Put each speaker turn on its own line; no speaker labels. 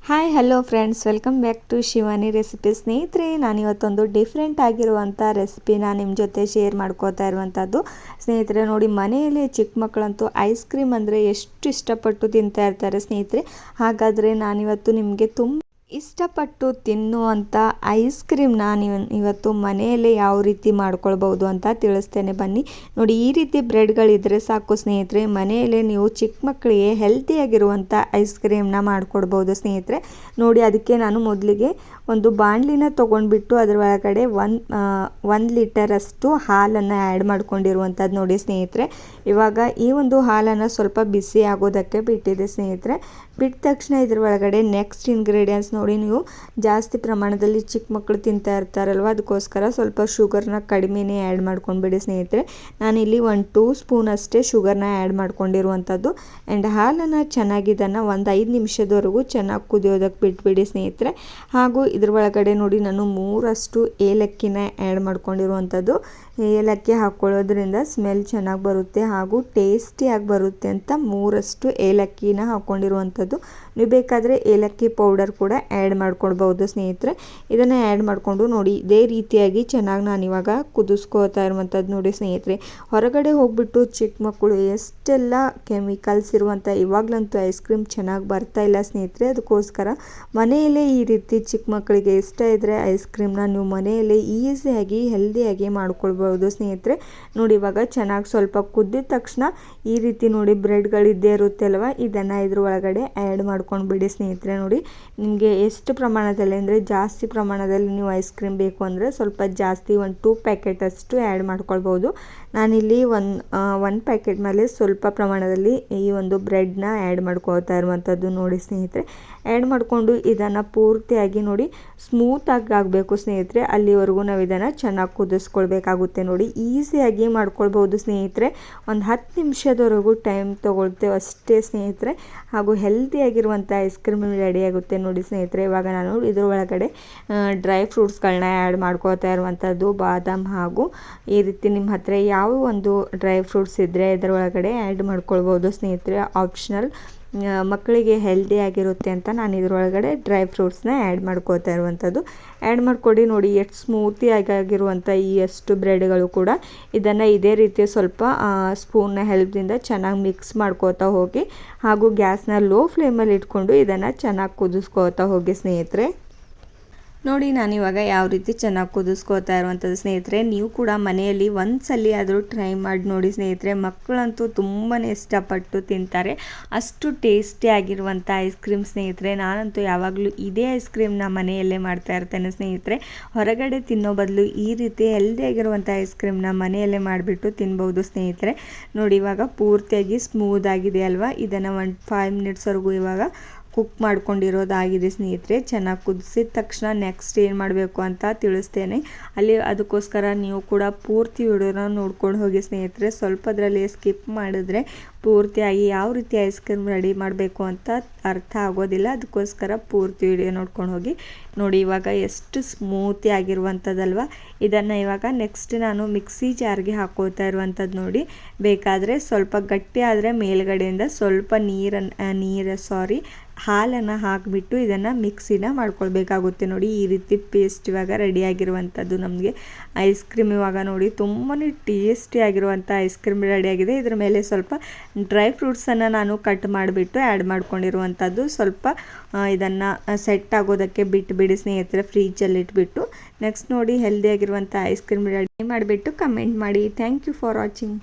Hi hello friends, welcome back to Shivani recipe. ಸ್ನೇಹಿತರೆ, ನಾನಿವತ್ತೊಂದು different ಆಗಿರುವಂಥ ರೆಸಿಪಿನ ನಿಮ್ಮ ಜೊತೆ ಶೇರ್ ಮಾಡ್ಕೋತಾ ಇರುವಂಥದ್ದು. ಸ್ನೇಹಿತರೆ ನೋಡಿ, ಮನೆಯಲ್ಲಿ ಚಿಕ್ಕ ಮಕ್ಕಳಂತೂ ಐಸ್ ಕ್ರೀಮ್ ಅಂದರೆ ಎಷ್ಟು ಇಷ್ಟಪಟ್ಟು ತಿಂತಾ ಇರ್ತಾರೆ ಸ್ನೇಹಿತರೆ. ಹಾಗಾದರೆ ನಾನಿವತ್ತು ನಿಮಗೆ ಇಷ್ಟಪಟ್ಟು ತಿನ್ನುವಂಥ ಐಸ್ ಕ್ರೀಮ್ನ ಇವತ್ತು ಮನೆಯಲ್ಲೇ ಯಾವ ರೀತಿ ಮಾಡ್ಕೊಳ್ಬೋದು ಅಂತ ತಿಳಿಸ್ತೇನೆ ಬನ್ನಿ. ನೋಡಿ, ಈ ರೀತಿ ಬ್ರೆಡ್ಗಳಿದ್ರೆ ಸಾಕು ಸ್ನೇಹಿತರೆ, ಮನೆಯಲ್ಲೇ ನೀವು ಚಿಕ್ಕ ಮಕ್ಕಳಿಗೆ ಹೆಲ್ತಿಯಾಗಿರುವಂಥ ಐಸ್ ಕ್ರೀಮ್ನ ಮಾಡಿಕೊಡ್ಬೋದು ಸ್ನೇಹಿತರೆ. ನೋಡಿ, ಅದಕ್ಕೆ ನಾನು ಮೊದಲಿಗೆ ಒಂದು ಬಾಣಲಿನ ತೊಗೊಂಡ್ಬಿಟ್ಟು ಅದರ ಒಳಗಡೆ 1 ಲೀಟರಷ್ಟು ಹಾಲನ್ನು ಆ್ಯಡ್ ಮಾಡ್ಕೊಂಡಿರುವಂಥದ್ದು ನೋಡಿ ಸ್ನೇಹಿತರೆ. ಇವಾಗ ಈ ಒಂದು ಹಾಲನ್ನು ಸ್ವಲ್ಪ ಬಿಸಿ ಆಗೋದಕ್ಕೆ ಬಿಟ್ಟಿದೆ ಸ್ನೇಹಿತರೆ. ಬಿಟ್ಟ ತಕ್ಷಣ ಇದ್ರ ಒಳಗಡೆ ನೆಕ್ಸ್ಟ್ ಇಂಗ್ರೀಡಿಯೆಂಟ್ಸ್ ನೋಡಿ, ನೀವು ಜಾಸ್ತಿ ಪ್ರಮಾಣದಲ್ಲಿ ಚಿಕ್ಕ ಮಕ್ಕಳು ತಿಂತಾ ಇರ್ತಾರಲ್ವ, ಅದಕ್ಕೋಸ್ಕರ ಸ್ವಲ್ಪ ಶುಗರ್ನ ಕಡಿಮೆನೇ ಆ್ಯಡ್ ಮಾಡ್ಕೊಂಡ್ಬಿಡಿ ಸ್ನೇಹಿತರೆ. ನಾನಿಲ್ಲಿ 1-2 ಸ್ಪೂನ್ ಅಷ್ಟೇ ಶುಗರ್ನ ಆ್ಯಡ್ ಮಾಡ್ಕೊಂಡಿರುವಂಥದ್ದು. ಆ್ಯಂಡ್ ಹಾಲನ್ನು ಚೆನ್ನಾಗಿ ಇದನ್ನು ಒಂದು 5 ನಿಮಿಷದವರೆಗೂ ಚೆನ್ನಾಗಿ ಕುದಿಯೋದಕ್ಕೆ ಬಿಟ್ಬಿಡಿ ಸ್ನೇಹಿತರೆ. ಹಾಗೂ ಇದ್ರ ಒಳಗಡೆ ನೋಡಿ, ನಾನು 3 ಏಲಕ್ಕಿನ ಆ್ಯಡ್ ಮಾಡ್ಕೊಂಡಿರುವಂಥದ್ದು. ಏಲಕ್ಕಿ ಹಾಕ್ಕೊಳ್ಳೋದ್ರಿಂದ ಸ್ಮೆಲ್ ಚೆನ್ನಾಗಿ ಬರುತ್ತೆ ಹಾಗೂ ಟೇಸ್ಟಿಯಾಗಿ ಬರುತ್ತೆ ಅಂತ 3 ಏಲಕ್ಕಿನ ಹಾಕ್ಕೊಂಡಿರುವಂಥದ್ದು. ನೀವು ಬೇಕಾದರೆ ಏಲಕ್ಕಿ ಪೌಡರ್ ಕೂಡ ಆ್ಯಡ್ ಮಾಡ್ಕೊಳ್ಬೋದು ಸ್ನೇಹಿತರೆ. ಇದನ್ನು ಆ್ಯಡ್ ಮಾಡಿಕೊಂಡು ನೋಡಿ, ಇದೇ ರೀತಿಯಾಗಿ ಚೆನ್ನಾಗಿ ನಾನಿವಾಗ ಕುದಿಸ್ಕೋತಾ ಇರುವಂಥದ್ದು ನೋಡಿ ಸ್ನೇಹಿತರೆ. ಹೊರಗಡೆ ಹೋಗ್ಬಿಟ್ಟು ಚಿಕ್ಕ ಮಕ್ಕಳು ಎಷ್ಟೆಲ್ಲ ಕೆಮಿಕಲ್ಸ್ ಇರುವಂಥ ಇವಾಗಲಂತೂ ಐಸ್ ಕ್ರೀಮ್ ಚೆನ್ನಾಗಿ ಬರ್ತಾ ಇಲ್ಲ ಸ್ನೇಹಿತರೆ. ಅದಕ್ಕೋಸ್ಕರ ಮನೆಯಲ್ಲೇ ಈ ರೀತಿ ಚಿಕ್ಕ ಮಕ್ಕಳಿಗೆ ಇಷ್ಟ ಇದ್ದರೆ ಐಸ್ ಕ್ರೀಮ್ನ ನೀವು ಮನೆಯಲ್ಲೇ ಈಸಿಯಾಗಿ ಹೆಲ್ದಿಯಾಗಿ ಮಾಡ್ಕೊಳ್ಬೋದು ಸ್ನೇಹಿತರೆ. ನೋಡಿ, ಇವಾಗ ಚೆನ್ನಾಗಿ ಸ್ವಲ್ಪ ಕುದ್ದಿದ ತಕ್ಷಣ ಈ ರೀತಿ ನೋಡಿ ಬ್ರೆಡ್ಗಳಿದ್ದೇ ಇರುತ್ತೆ ಅಲ್ವಾ, ಇದನ್ನು ಇದ್ರ ಒಳಗಡೆ ಆ್ಯಡ್ ಮಾಡ್ಕೊಂಡ್ಬಿಡಿ ಸ್ನೇಹಿತರೆ. ನೋಡಿ, ನಿಮಗೆ ಎಷ್ಟು ಪ್ರಮಾಣದಲ್ಲಿ ಅಂದರೆ ಜಾಸ್ತಿ ಪ್ರಮಾಣದಲ್ಲಿ ನೀವು ಐಸ್ ಕ್ರೀಮ್ ಬೇಕು ಅಂದರೆ ಸ್ವಲ್ಪ ಜಾಸ್ತಿ 1-2 ಪ್ಯಾಕೆಟ್ ಅಷ್ಟು ಆ್ಯಡ್ ಮಾಡ್ಕೊಳ್ಬೋದು. ನಾನಿಲ್ಲಿ ಒಂದು ಪ್ಯಾಕೆಟ್ ಮೇಲೆ ಸ್ವಲ್ಪ ಪ್ರಮಾಣದಲ್ಲಿ ಈ ಒಂದು ಬ್ರೆಡ್ನ ಆ್ಯಡ್ ಮಾಡ್ಕೊಳ್ತಾ ಇರುವಂಥದ್ದು ನೋಡಿ ಸ್ನೇಹಿತರೆ. ಆ್ಯಡ್ ಮಾಡಿಕೊಂಡು ಇದನ್ನು ಪೂರ್ತಿಯಾಗಿ ನೋಡಿ ಸ್ಮೂತಾಗಿ ಆಗಬೇಕು ಸ್ನೇಹಿತರೆ, ಅಲ್ಲಿವರೆಗೂ ನಾವು ಇದನ್ನು ಚೆನ್ನಾಗಿ ಕುದಿಸ್ಕೊಳ್ಬೇಕಾಗುತ್ತೆ. ನೋಡಿ, ಈಸಿಯಾಗಿ ಮಾಡ್ಕೊಳ್ಬೋದು ಸ್ನೇಹಿತರೆ. ಒಂದು 10 ನಿಮಿಷದವರೆಗೂ ಟೈಮ್ ತೊಗೊಳ್ತೇವೆ ಅಷ್ಟೇ ಸ್ನೇಹಿತರೆ. ಹಾಗೂ ಹೆಲ್ದಿಯಾಗಿರುವಂಥ ಐಸ್ ಕ್ರೀಮ್ ರೆಡಿಯಾಗುತ್ತೆ ನೋಡಿ ಸ್ನೇಹಿತರೆ. ಇವಾಗ ನಾನು ಇದ್ರ ಒಳಗಡೆ ಡ್ರೈ ಫ್ರೂಟ್ಸ್ಗಳನ್ನ ಆ್ಯಡ್ ಮಾಡ್ಕೋತಾ ಇರುವಂಥದ್ದು, ಬಾದಾಮ್ ಹಾಗೂ ಈ ರೀತಿ ನಿಮ್ಮ ಹತ್ರ ಯಾವ ಒಂದು ಡ್ರೈ ಫ್ರೂಟ್ಸ್ ಇದ್ದರೆ ಇದರ ಒಳಗಡೆ ಆ್ಯಡ್ ಮಾಡ್ಕೊಳ್ಬೋದು ಸ್ನೇಹಿತರೆ. ಆಪ್ಷನಲ್, ಮಕ್ಕಳಿಗೆ ಹೆಲ್ದಿ ಆಗಿರುತ್ತೆ ಅಂತ ನಾನು ಇದ್ರೊಳಗಡೆ ಡ್ರೈ ಫ್ರೂಟ್ಸ್ನ ಆ್ಯಡ್ ಮಾಡ್ಕೋತಾ ಇರುವಂಥದ್ದು. ಆ್ಯಡ್ ಮಾಡಿಕೊಡಿ. ನೋಡಿ, ಎಷ್ಟು ಸ್ಮೂತಿಯಾಗಿ ಆಗಿರುವಂಥ ಈ ಎಷ್ಟು ಬ್ರೆಡ್ಗಳು ಕೂಡ ಇದನ್ನು ಇದೇ ರೀತಿ ಸ್ವಲ್ಪ ಸ್ಪೂನ್ನ ಹೆಲ್ಪ್ದಿಂದ ಚೆನ್ನಾಗಿ ಮಿಕ್ಸ್ ಮಾಡ್ಕೋತಾ ಹೋಗಿ ಹಾಗೂ ಗ್ಯಾಸ್ನ ಲೋ ಫ್ಲೇಮಲ್ಲಿ ಇಟ್ಕೊಂಡು ಇದನ್ನು ಚೆನ್ನಾಗಿ ಕುದಿಸ್ಕೋತಾ ಹೋಗಿ ಸ್ನೇಹಿತರೆ. ನೋಡಿ, ನಾನಿವಾಗ ಯಾವ ರೀತಿ ಚೆನ್ನಾಗಿ ಕುದಿಸ್ಕೋತಾ ಇರುವಂಥದ್ದು ಸ್ನೇಹಿತರೆ. ನೀವು ಕೂಡ ಮನೆಯಲ್ಲಿ ಒಂದ್ಸಲಿ ಆದರೂ ಟ್ರೈ ಮಾಡಿ ನೋಡಿ ಸ್ನೇಹಿತರೆ. ಮಕ್ಕಳಂತೂ ತುಂಬಾ ಇಷ್ಟಪಟ್ಟು ತಿಂತಾರೆ, ಅಷ್ಟು ಟೇಸ್ಟಿ ಆಗಿರುವಂಥ ಐಸ್ ಕ್ರೀಮ್ ಸ್ನೇಹಿತರೆ. ನಾನಂತೂ ಯಾವಾಗಲೂ ಇದೇ ಐಸ್ ಕ್ರೀಮ್ನ ಮನೆಯಲ್ಲೇ ಮಾಡ್ತಾ ಇರ್ತೇನೆ ಸ್ನೇಹಿತರೆ. ಹೊರಗಡೆ ತಿನ್ನೋ ಬದಲು ಈ ರೀತಿ ಹೆಲ್ದಿಯಾಗಿರುವಂಥ ಐಸ್ ಕ್ರೀಮ್ನ ಮನೆಯಲ್ಲೇ ಮಾಡಿಬಿಟ್ಟು ತಿನ್ಬೋದು ಸ್ನೇಹಿತರೆ. ನೋಡಿ, ಇವಾಗ ಪೂರ್ತಿಯಾಗಿ ಸ್ಮೂತ್ ಆಗಿದೆ ಅಲ್ವಾ. ಇದನ್ನು 5 ಮಿನಿಟ್ಸ್ವರೆಗೂ ಇವಾಗ ಕುಕ್ ಮಾಡ್ಕೊಂಡಿರೋದಾಗಿದೆ ಸ್ನೇಹಿತರೆ. ಚೆನ್ನಾಗಿ ಕುದಿಸಿದ ತಕ್ಷಣ ನೆಕ್ಸ್ಟ್ ಏನು ಮಾಡಬೇಕು ಅಂತ ತಿಳಿಸ್ತೇನೆ ಅಲ್ಲಿ. ಅದಕ್ಕೋಸ್ಕರ ನೀವು ಕೂಡ ಪೂರ್ತಿ ವಿಡಿಯೋನ ನೋಡ್ಕೊಂಡು ಹೋಗಿ ಸ್ನೇಹಿತರೆ. ಸ್ವಲ್ಪದರಲ್ಲಿ ಸ್ಕಿಪ್ ಮಾಡಿದ್ರೆ ಪೂರ್ತಿಯಾಗಿ ಯಾವ ರೀತಿ ಐಸ್ ಕ್ರೀಮ್ ರೆಡಿ ಮಾಡಬೇಕು ಅಂತ ಅರ್ಥ ಆಗೋದಿಲ್ಲ. ಅದಕ್ಕೋಸ್ಕರ ಪೂರ್ತಿ ವಿಡಿಯೋ ನೋಡ್ಕೊಂಡು ಹೋಗಿ. ನೋಡಿ, ಇವಾಗ ಎಷ್ಟು ಸ್ಮೂತಿ ಆಗಿರುವಂಥದ್ದಲ್ವ. ಇದನ್ನು ಇವಾಗ ನೆಕ್ಸ್ಟ್ ನಾನು ಮಿಕ್ಸಿ ಜಾರ್ಗೆ ಹಾಕೋತಾ ಇರುವಂಥದ್ದು ನೋಡಿ. ಬೇಕಾದರೆ ಸ್ವಲ್ಪ ಗಟ್ಟಿ ಆದರೆ ಮೇಲ್ಗಡೆಯಿಂದ ಸ್ವಲ್ಪ ಹಾಲನ್ನು ಹಾಕಿಬಿಟ್ಟು ಇದನ್ನು ಮಿಕ್ಸಿನ ಮಾಡ್ಕೊಳ್ಬೇಕಾಗುತ್ತೆ. ನೋಡಿ, ಈ ರೀತಿ ಪೇಸ್ಟ್ ಇವಾಗ ರೆಡಿಯಾಗಿರುವಂಥದ್ದು ನಮಗೆ ಐಸ್ ಕ್ರೀಮ್. ಇವಾಗ ನೋಡಿ, ತುಂಬಾ ಟೇಸ್ಟಿ ಆಗಿರುವಂಥ ಐಸ್ ಕ್ರೀಮ್ ರೆಡಿಯಾಗಿದೆ. ಇದರ ಮೇಲೆ ಸ್ವಲ್ಪ ಡ್ರೈ ಫ್ರೂಟ್ಸನ್ನು ನಾನು ಕಟ್ ಮಾಡಿಬಿಟ್ಟು ಆ್ಯಡ್ ಮಾಡ್ಕೊಂಡಿರುವಂಥದ್ದು. ಸ್ವಲ್ಪ ಇದನ್ನು ಸೆಟ್ ಆಗೋದಕ್ಕೆ ಬಿಟ್ಟುಬಿಡಿ ಸ್ನೇಹಿತರೆ, ಫ್ರೀಜಲ್ಲಿ ಇಟ್ಬಿಟ್ಟು. ನೆಕ್ಸ್ಟ್ ನೋಡಿ, ಹೆಲ್ದಿಯಾಗಿರುವಂಥ ಐಸ್ ಕ್ರೀಮ್ ರೆಡಿ ಮಾಡಿಬಿಟ್ಟು ಕಮೆಂಟ್ ಮಾಡಿ. Thank you for watching.